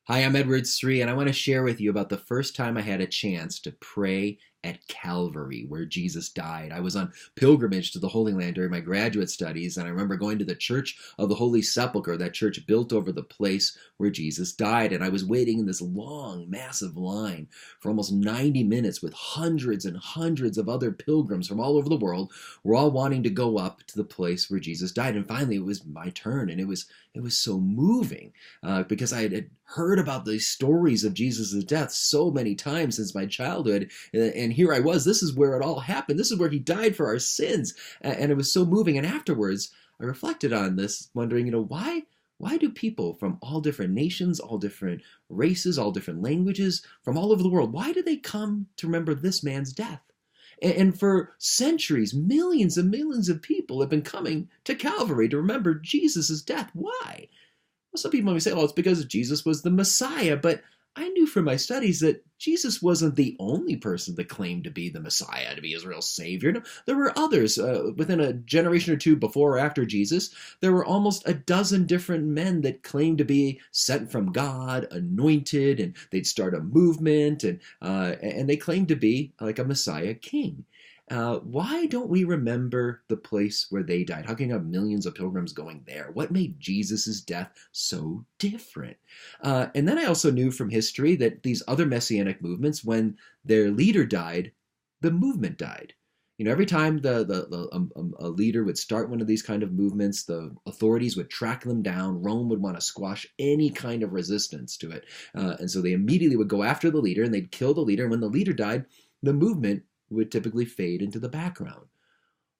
Hi, I'm Edward Sri, and I want to share with you about the first time I had a chance to pray at Calvary, where Jesus died. I was on pilgrimage to the Holy Land during my graduate studies, and I remember going to the Church of the Holy Sepulchre, that church built over the place where Jesus died. And I was waiting in this long, massive line for almost 90 minutes with hundreds and hundreds of other pilgrims from all over the world. We're all wanting to go up to the place where Jesus died. And finally, it was my turn, and it was so moving because I had heard about these stories of Jesus' death so many times since my childhood. And here I was. This is where it all happened. This is where he died for our sins. And it was so moving. And afterwards, I reflected on this, wondering, why do people from all different nations, all different races, all different languages, from all over the world, why do they come to remember this man's death? And for centuries, millions and millions of people have been coming to Calvary to remember Jesus' death. Why? Well, some people may say, it's because Jesus was the Messiah, but I knew from my studies that Jesus wasn't the only person that claimed to be the Messiah, to be Israel's Savior. No, there were others within a generation or two before or after Jesus. There were almost a dozen different men that claimed to be sent from God, anointed, and they'd start a movement, and they claimed to be like a Messiah king. Why don't we remember the place where they died? How can you have millions of pilgrims going there? What made Jesus' death so different? And then I also knew from history that these other messianic movements, when their leader died, the movement died. Every time a leader would start one of these kind of movements, the authorities would track them down. Rome would want to squash any kind of resistance to it. And so they immediately would go after the leader, and they'd kill the leader. And when the leader died, the movement would typically fade into the background.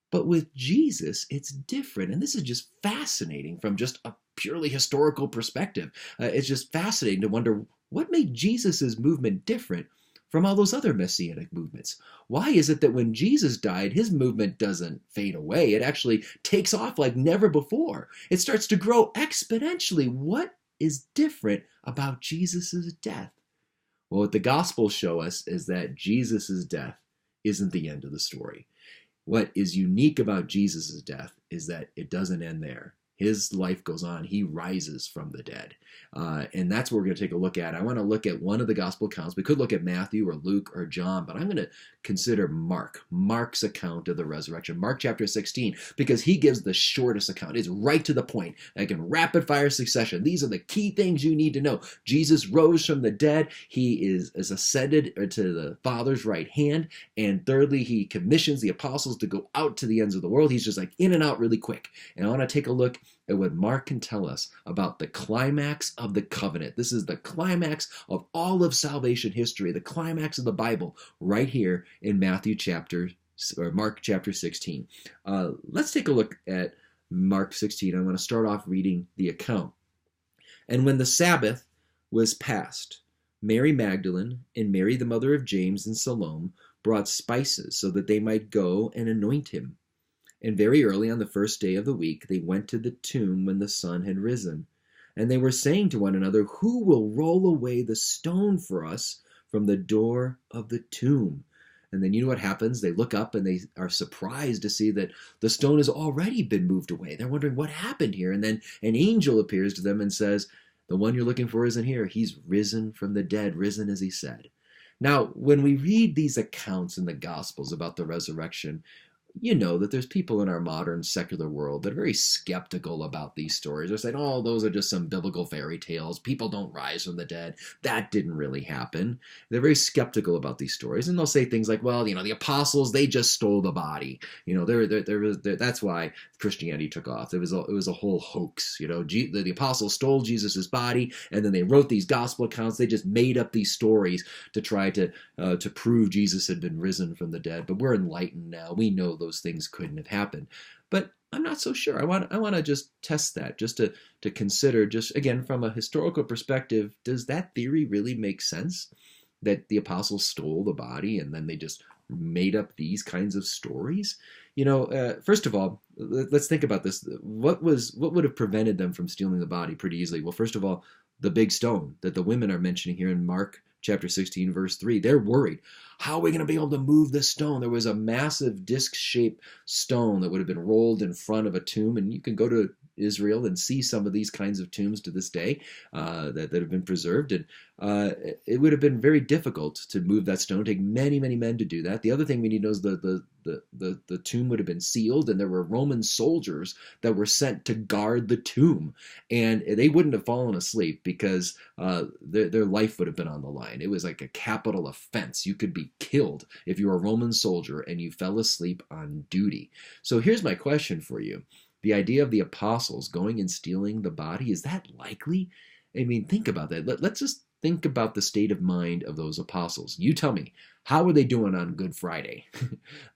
But with Jesus, it's different. And this is just fascinating from just a purely historical perspective. It's just fascinating to wonder what made Jesus' movement different from all those other messianic movements. Why is it that when Jesus died, his movement doesn't fade away? It actually takes off like never before. It starts to grow exponentially. What is different about Jesus' death? Well, what the Gospels show us is that Jesus' death isn't the end of the story. What is unique about Jesus' death is that it doesn't end there. His life goes on. He rises from the dead. And that's what we're going to take a look at. I want to look at one of the gospel accounts. We could look at Matthew or Luke or John, but I'm going to consider Mark's account of the resurrection. Mark chapter 16, because he gives the shortest account. It's right to the point, like in rapid fire succession. These are the key things you need to know. Jesus rose from the dead. He is ascended to the Father's right hand. And thirdly, he commissions the apostles to go out to the ends of the world. He's just like in and out really quick. And I want to take a look at what Mark can tell us about the climax of the covenant. This is the climax of all of salvation history, the climax of the Bible, right here in Mark chapter 16. Let's take a look at Mark 16. I want to start off reading the account. And when the Sabbath was past, Mary Magdalene and Mary the mother of James and Salome brought spices so that they might go and anoint him. And very early on the first day of the week, they went to the tomb when the sun had risen. And they were saying to one another, "Who will roll away the stone for us from the door of the tomb?" And then you know what happens? They look up and they are surprised to see that the stone has already been moved away. They're wondering what happened here. And then an angel appears to them and says, "The one you're looking for isn't here. He's risen from the dead, risen as he said." Now, when we read these accounts in the Gospels about the resurrection, you know that there's people in our modern secular world that are very skeptical about these stories. They're saying, those are just some biblical fairy tales. People don't rise from the dead. That didn't really happen. They're very skeptical about these stories. And they'll say things like, the apostles, they just stole the body. That's why Christianity took off. It was a whole hoax. The apostles stole Jesus's body, and then they wrote these gospel accounts. They just made up these stories to try to prove Jesus had been risen from the dead. But we're enlightened now. We know those things couldn't have happened. But I'm not so sure. I want to just test that, just to consider, just again from a historical perspective, does that theory really make sense? That the apostles stole the body and then they just made up these kinds of stories? First of all, let's think about this. What would have prevented them from stealing the body pretty easily? Well, first of all, the big stone that the women are mentioning here in Mark chapter 16, verse 3. They're worried. How are we going to be able to move this stone? There was a massive disc-shaped stone that would have been rolled in front of a tomb, and you can go to Israel and see some of these kinds of tombs to this day that have been preserved. And it would have been very difficult to move that stone. Take many, many men to do that. The other thing we need to know is the tomb would have been sealed, and there were Roman soldiers that were sent to guard the tomb, and they wouldn't have fallen asleep because their life would have been on the line. It was like a capital offense. You could be killed if you were a Roman soldier and you fell asleep on duty. So here's my question for you. The idea of the apostles going and stealing the body, is that likely? I mean, think about that. Let's just think about the state of mind of those apostles. You tell me, how were they doing on Good Friday?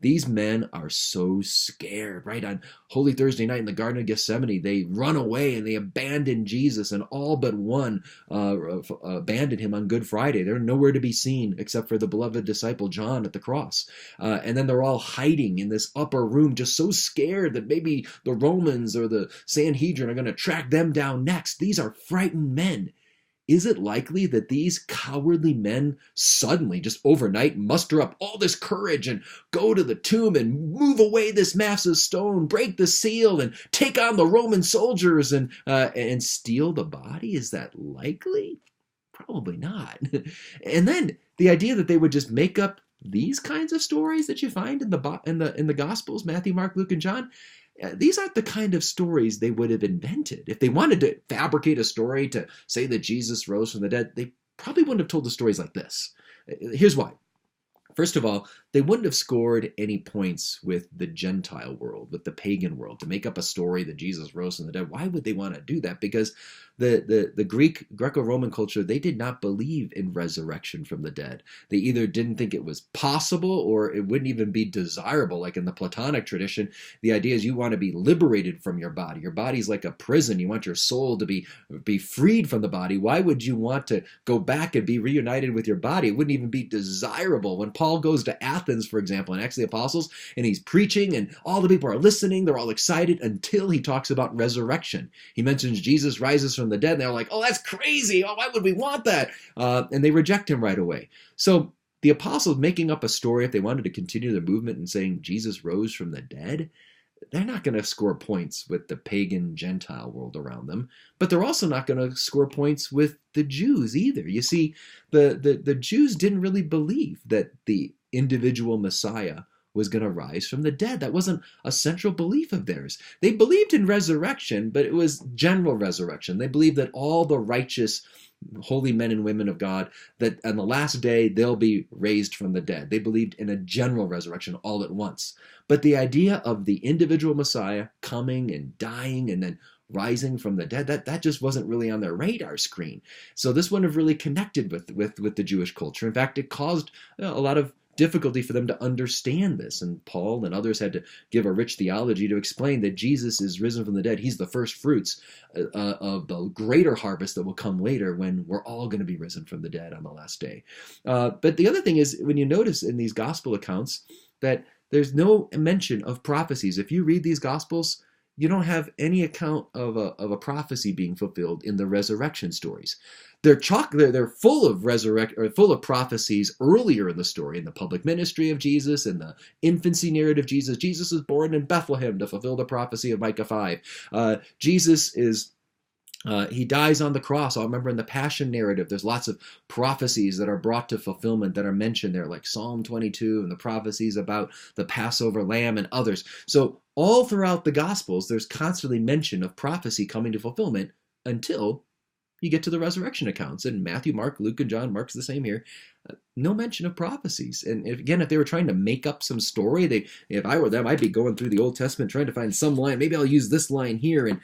These men are so scared, right? On Holy Thursday night in the Garden of Gethsemane, they run away and they abandon Jesus, and all but one abandoned him on Good Friday. They're nowhere to be seen except for the beloved disciple John at the cross. And then they're all hiding in this upper room, just so scared that maybe the Romans or the Sanhedrin are going to track them down next. These are frightened men. Is it likely that these cowardly men suddenly, just overnight, muster up all this courage and go to the tomb and move away this massive stone, break the seal, and take on the Roman soldiers and steal the body? Is that likely? Probably not. And then the idea that they would just make up these kinds of stories that you find in the Gospels, Matthew, Mark, Luke, and John. These aren't the kind of stories they would have invented. If they wanted to fabricate a story to say that Jesus rose from the dead, they probably wouldn't have told the stories like this. Here's why. First of all, they wouldn't have scored any points with the Gentile world, with the pagan world, to make up a story that Jesus rose from the dead. Why would they want to do that? Because the Greco-Roman culture, they did not believe in resurrection from the dead. They either didn't think it was possible or it wouldn't even be desirable. Like in the Platonic tradition, the idea is you want to be liberated from your body. Your body's like a prison. You want your soul to be freed from the body. Why would you want to go back and be reunited with your body? It wouldn't even be desirable. When Paul goes to Athens, for example, in Acts of the Apostles, and he's preaching and all the people are listening, they're all excited until he talks about resurrection. He mentions Jesus rises from the dead, and they're like, oh, that's crazy. Oh, why would we want that? And they reject him right away. So the apostles making up a story, if they wanted to continue the movement and saying Jesus rose from the dead, they're not going to score points with the pagan Gentile world around them, but they're also not going to score points with the Jews either. You see, the Jews didn't really believe that the individual Messiah was going to rise from the dead. That wasn't a central belief of theirs. They believed in resurrection, but it was general resurrection. They believed that all the righteous, holy men and women of God, that on the last day they'll be raised from the dead. They believed in a general resurrection all at once. But the idea of the individual Messiah coming and dying and then rising from the dead, that just wasn't really on their radar screen. So this wouldn't have really connected with the Jewish culture. In fact, it caused a lot of difficulty for them to understand this, and Paul and others had to give a rich theology to explain that Jesus is risen from the dead. He's the first fruits of the greater harvest that will come later when we're all going to be risen from the dead on the last day. But the other thing is, when you notice in these gospel accounts that there's no mention of prophecies. If you read these gospels, you don't have any account of a prophecy being fulfilled in the resurrection stories. They're full of prophecies earlier in the story, in the public ministry of Jesus, in the infancy narrative of Jesus. Jesus is born in Bethlehem to fulfill the prophecy of Micah 5. Jesus is he dies on the cross. I'll remember in the Passion narrative, there's lots of prophecies that are brought to fulfillment that are mentioned there, like Psalm 22 and the prophecies about the Passover lamb and others. So all throughout the Gospels, there's constantly mention of prophecy coming to fulfillment until you get to the resurrection accounts. And Matthew, Mark, Luke, and John, Mark's the same here. No mention of prophecies. And if they were trying to make up some story, if I were them, I'd be going through the Old Testament trying to find some line. Maybe I'll use this line here, and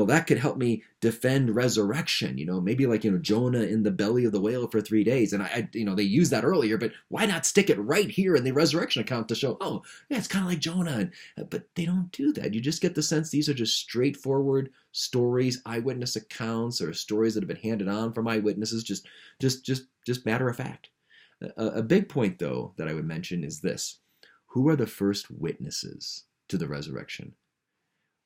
that could help me defend resurrection. Maybe like Jonah in the belly of the whale for 3 days, and they used that earlier, but why not stick it right here in the resurrection account to show, oh yeah, it's kind of like Jonah. But they don't do that. You just get the sense these are just straightforward stories, eyewitness accounts, or stories that have been handed on from eyewitnesses, just matter of fact. A big point, though, that I would mention is this. Who are the first witnesses to the resurrection?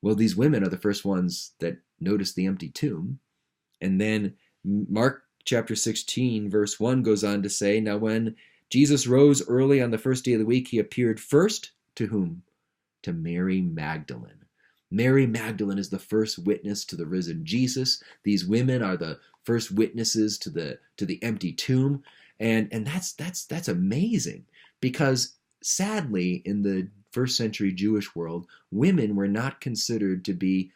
Well, these women are the first ones that notice the empty tomb. And then Mark chapter 16, verse 1 goes on to say, now when Jesus rose early on the first day of the week, he appeared first to whom? To Mary Magdalene. Mary Magdalene is the first witness to the risen Jesus. These women are the first witnesses to the empty tomb. And that's amazing, because sadly in the first century Jewish world, women were not considered to be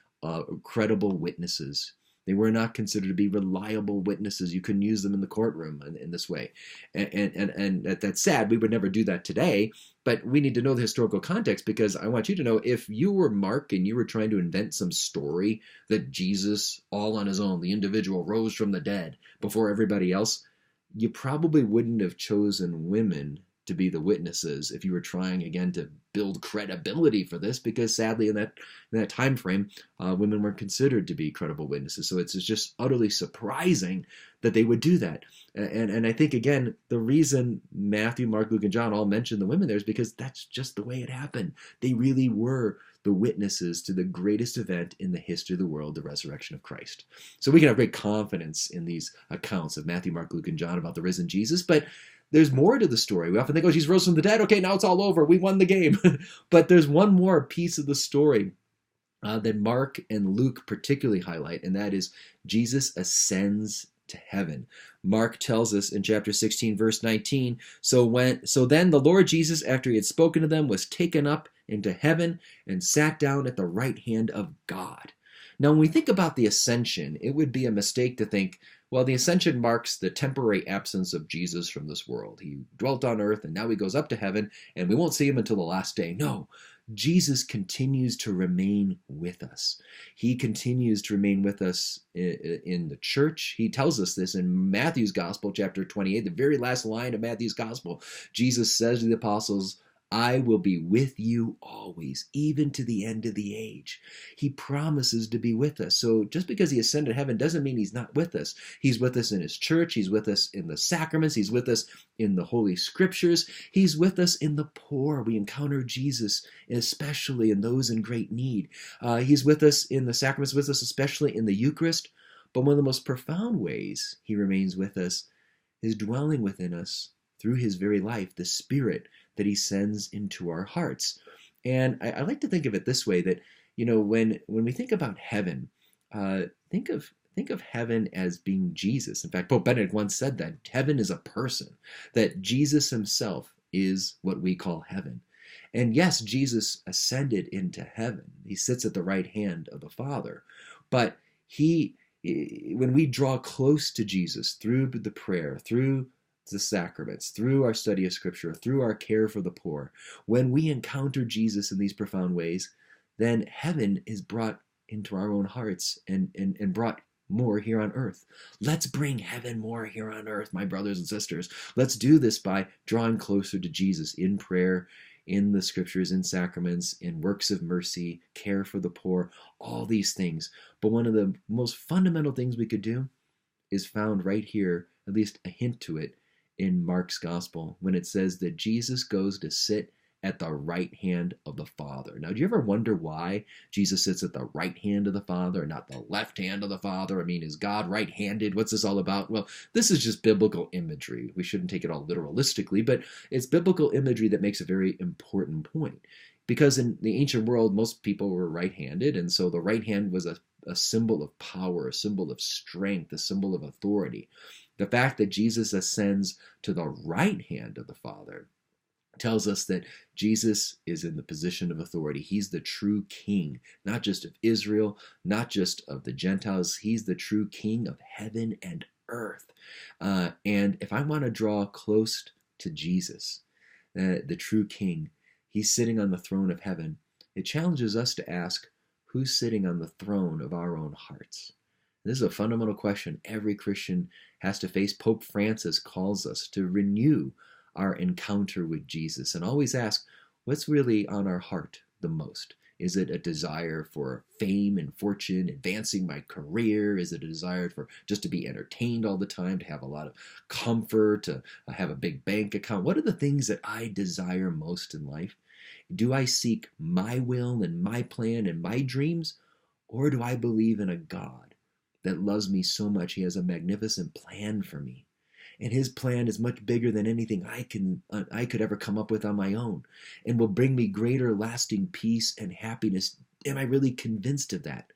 credible witnesses. They were not considered to be reliable witnesses. You couldn't use them in the courtroom in this way. And that's sad. We would never do that today. But we need to know the historical context, because I want you to know, if you were Mark and you were trying to invent some story that Jesus, all on his own, the individual, rose from the dead before everybody else, you probably wouldn't have chosen women to be the witnesses if you were trying again to build credibility for this, because sadly in that time frame, women weren't considered to be credible witnesses. So it's just utterly surprising that they would do that. And I think again, the reason Matthew, Mark, Luke, and John all mention the women there is because that's just the way it happened. They really were the witnesses to the greatest event in the history of the world, the resurrection of Christ. So we can have great confidence in these accounts of Matthew, Mark, Luke, and John about the risen Jesus, but there's more to the story. We often think, oh, Jesus rose from the dead. Okay, now it's all over. We won the game. But there's one more piece of the story that Mark and Luke particularly highlight, and that is Jesus ascends to heaven. Mark tells us in chapter 16, verse 19, so then the Lord Jesus, after he had spoken to them, was taken up into heaven and sat down at the right hand of God. Now, when we think about the ascension, it would be a mistake to think, well, the ascension marks the temporary absence of Jesus from this world. He dwelt on earth and now he goes up to heaven and we won't see him until the last day. No, Jesus continues to remain with us. He continues to remain with us in the church. He tells us this in Matthew's Gospel, chapter 28, the very last line of Matthew's Gospel. Jesus says to the apostles, I will be with you always, even to the end of the age. He promises to be with us. So just because he ascended to heaven doesn't mean he's not with us. He's with us in his church. He's with us in the sacraments. He's with us in the Holy Scriptures. He's with us in the poor. We encounter Jesus, especially in those in great need. He's with us in the sacraments, with us especially in the Eucharist. But one of the most profound ways he remains with us is dwelling within us through his very life, the Spirit that he sends into our hearts. And I like to think of it this way, that, when we think about heaven, think of heaven as being Jesus. In fact, Pope Benedict once said that heaven is a person, that Jesus himself is what we call heaven. And yes, Jesus ascended into heaven. He sits at the right hand of the Father. But when we draw close to Jesus through the prayer, through the sacraments, through our study of Scripture, through our care for the poor, when we encounter Jesus in these profound ways, then heaven is brought into our own hearts and brought more here on earth. Let's bring heaven more here on earth, my brothers and sisters. Let's do this by drawing closer to Jesus in prayer, in the Scriptures, in sacraments, in works of mercy, care for the poor, all these things. But one of the most fundamental things we could do is found right here, at least a hint to it, in Mark's Gospel, when it says that Jesus goes to sit at the right hand of the Father. Now, do you ever wonder why Jesus sits at the right hand of the Father and not the left hand of the Father? I mean, is God right-handed? What's this all about? Well, this is just biblical imagery. We shouldn't take it all literalistically, but it's biblical imagery that makes a very important point. Because in the ancient world, most people were right-handed, and so the right hand was a symbol of power, a symbol of strength, a symbol of authority. The fact that Jesus ascends to the right hand of the Father tells us that Jesus is in the position of authority. He's the true king, not just of Israel, not just of the Gentiles. He's the true king of heaven and earth. And if I want to draw close to Jesus, the true king, he's sitting on the throne of heaven. It challenges us to ask, who's sitting on the throne of our own hearts? This is a fundamental question every Christian has to face. Pope Francis calls us to renew our encounter with Jesus and always ask, what's really on our heart the most? Is it a desire for fame and fortune, advancing my career? Is it a desire for just to be entertained all the time, to have a lot of comfort, to have a big bank account? What are the things that I desire most in life? Do I seek my will and my plan and my dreams? Or do I believe in a God that loves me so much he has a magnificent plan for me? And his plan is much bigger than anything I could ever come up with on my own, and will bring me greater lasting peace and happiness Am I really convinced of that?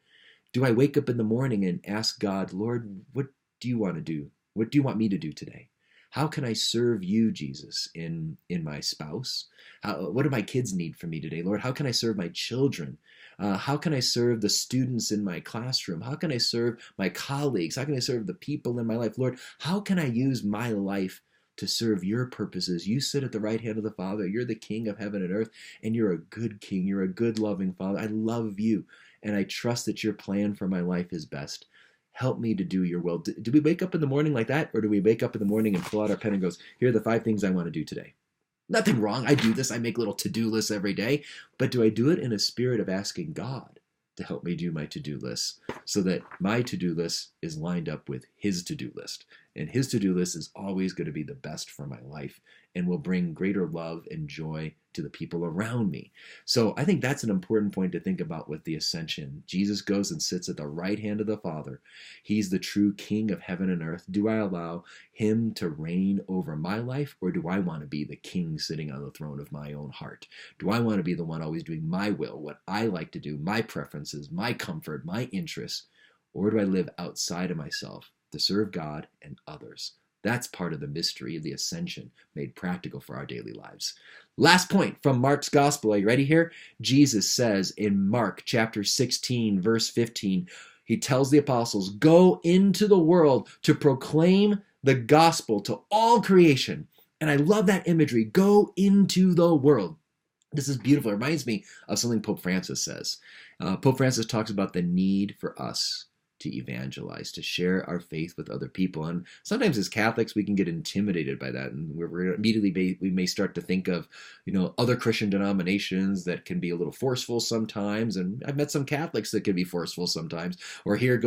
Do I wake up in the morning and ask God, Lord, what do you want to do? What do you want me to do today? How can I serve you, Jesus, in my spouse? What do my kids need from me today, Lord? How can I serve my children? How can I serve the students in my classroom? How can I serve my colleagues? How can I serve the people in my life? Lord, how can I use my life to serve your purposes? You sit at the right hand of the Father. You're the King of heaven and earth, and you're a good King. You're a good, loving Father. I love you, and I trust that your plan for my life is best. Help me to do your will. Do we wake up in the morning like that, or do we wake up in the morning and pull out our pen and goes, here are the 5 things I want to do today? Nothing wrong. I do this. I make little to-do lists every day. But do I do it in a spirit of asking God to help me do my to-do lists so that my to-do list is lined up with his to-do list? And his to-do list is always going to be the best for my life and will bring greater love and joy to the people around me. So I think that's an important point to think about with the ascension. Jesus goes and sits at the right hand of the Father. He's the true King of heaven and earth. Do I allow him to reign over my life, or do I want to be the king sitting on the throne of my own heart? Do I want to be the one always doing my will, what I like to do, my preferences, my comfort, my interests? Or do I live outside of myself to serve God and others? That's part of the mystery of the ascension made practical for our daily lives. Last point from Mark's gospel. Are you ready here? Jesus says in Mark chapter 16, verse 15, he tells the apostles, go into the world to proclaim the gospel to all creation. And I love that imagery. Go into the world. This is beautiful. It reminds me of something Pope Francis says. Pope Francis talks about the need for us to evangelize, to share our faith with other people. And sometimes as Catholics, we can get intimidated by that. And we're immediately, we may start to think of, other Christian denominations that can be a little forceful sometimes. And I've met some Catholics that can be forceful sometimes. Or here's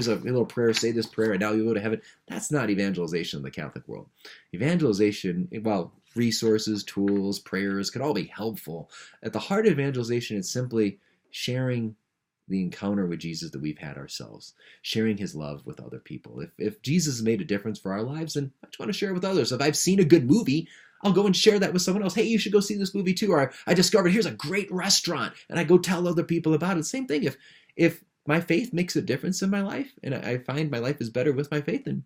a little prayer, say this prayer, and now you go to heaven. That's not evangelization in the Catholic world. Evangelization, well, resources, tools, prayers can all be helpful. At the heart of evangelization, it's simply sharing the encounter with Jesus that we've had ourselves, sharing his love with other people. If Jesus has made a difference for our lives, then I just want to share it with others. If I've seen a good movie, I'll go and share that with someone else. Hey, you should go see this movie too. Or I discovered here's a great restaurant, and I go tell other people about it. Same thing. If my faith makes a difference in my life, and I find my life is better with my faith, then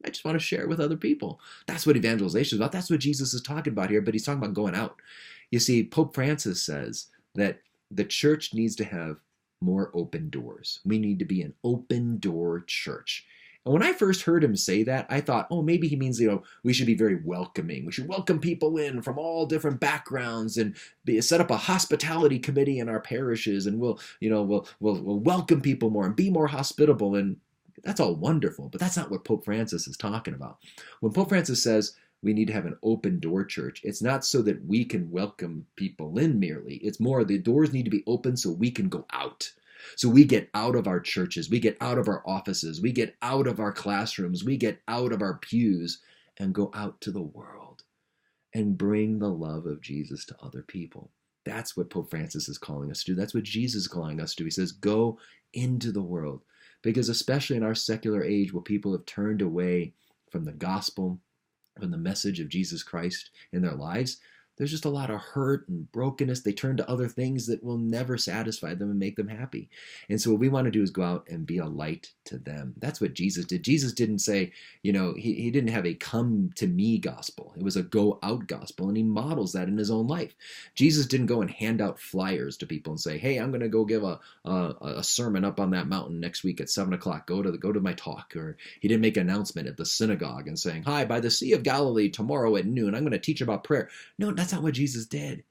I just want to share it with other people. That's what evangelization is about. That's what Jesus is talking about here, but he's talking about going out. You see, Pope Francis says that the church needs to have more open doors. We need to be an open door church. And when I first heard him say that, I thought, oh, maybe he means, we should be very welcoming. We should welcome people in from all different backgrounds and set up a hospitality committee in our parishes, and we'll welcome people more and be more hospitable. And that's all wonderful, but that's not what Pope Francis is talking about. When Pope Francis says we need to have an open door church, it's not so that we can welcome people in merely. It's more the doors need to be open so we can go out. So we get out of our churches, we get out of our offices, we get out of our classrooms, we get out of our pews and go out to the world and bring the love of Jesus to other people. That's what Pope Francis is calling us to do. That's what Jesus is calling us to. He says, go into the world. Because especially in our secular age where people have turned away from the gospel, from the message of Jesus Christ in their lives, there's just a lot of hurt and brokenness. They turn to other things that will never satisfy them and make them happy. And so what we want to do is go out and be a light to them. That's what Jesus did. Jesus didn't say, he didn't have a come to me gospel. It was a go out gospel, and he models that in his own life. Jesus didn't go and hand out flyers to people and say, hey, I'm going to go give a sermon up on that mountain next week at 7:00. Go to my talk. Or he didn't make an announcement at the synagogue and saying, hi, by the Sea of Galilee tomorrow at noon, I'm going to teach about prayer. No, that's not what Jesus did.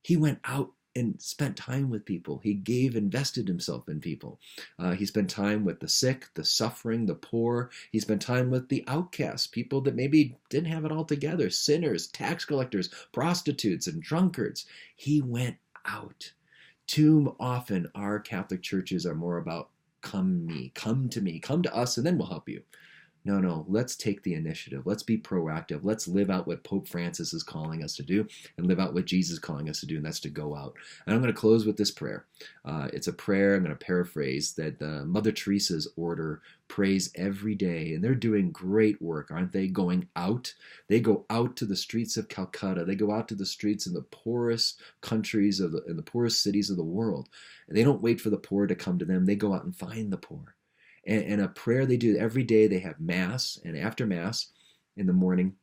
He went out and spent time with people. He invested himself in people. He spent time with the sick, the suffering, the poor. He spent time with the outcasts, people that maybe didn't have it all together, sinners, tax collectors, prostitutes, and drunkards. He went out. Too often, our Catholic churches are more about come to me, come to us, and then we'll help you. No, no, let's take the initiative. Let's be proactive. Let's live out what Pope Francis is calling us to do and live out what Jesus is calling us to do, and that's to go out. And I'm going to close with this prayer. It's a prayer, I'm going to paraphrase, that Mother Teresa's order prays every day, and they're doing great work, aren't they? Going out. They go out to the streets of Calcutta. They go out to the streets in the poorest countries in the poorest cities of the world. And they don't wait for the poor to come to them. They go out and find the poor. And a prayer they do every day. They have Mass, and after Mass in the morning,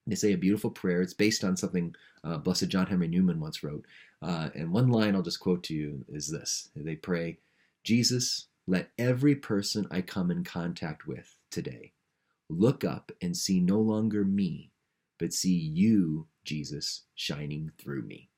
they say a beautiful prayer. It's based on something Blessed John Henry Newman once wrote. And one line I'll just quote to you is this. They pray, Jesus, let every person I come in contact with today look up and see no longer me, but see you, Jesus, shining through me.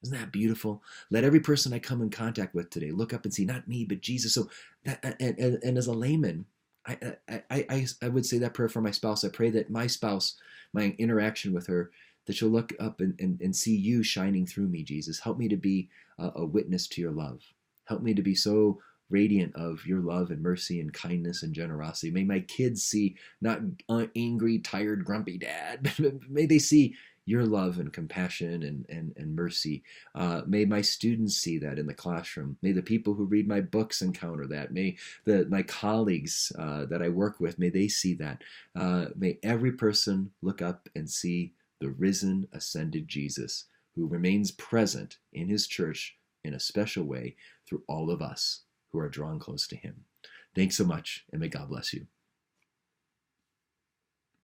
Isn't that beautiful? Let every person I come in contact with today look up and see not me, but Jesus. So that, and as a layman, I would say that prayer for my spouse. I pray that my spouse, my interaction with her, that she'll look up and see you shining through me, Jesus. Help me to be a witness to your love. Help me to be so radiant of your love and mercy and kindness and generosity. May my kids see not angry, tired, grumpy dad, but may they see your love and compassion and mercy. May my students see that in the classroom. May the people who read my books encounter that. May my colleagues that I work with, may they see that. May every person look up and see the risen, ascended Jesus, who remains present in his church in a special way through all of us who are drawn close to him. Thanks so much, and may God bless you.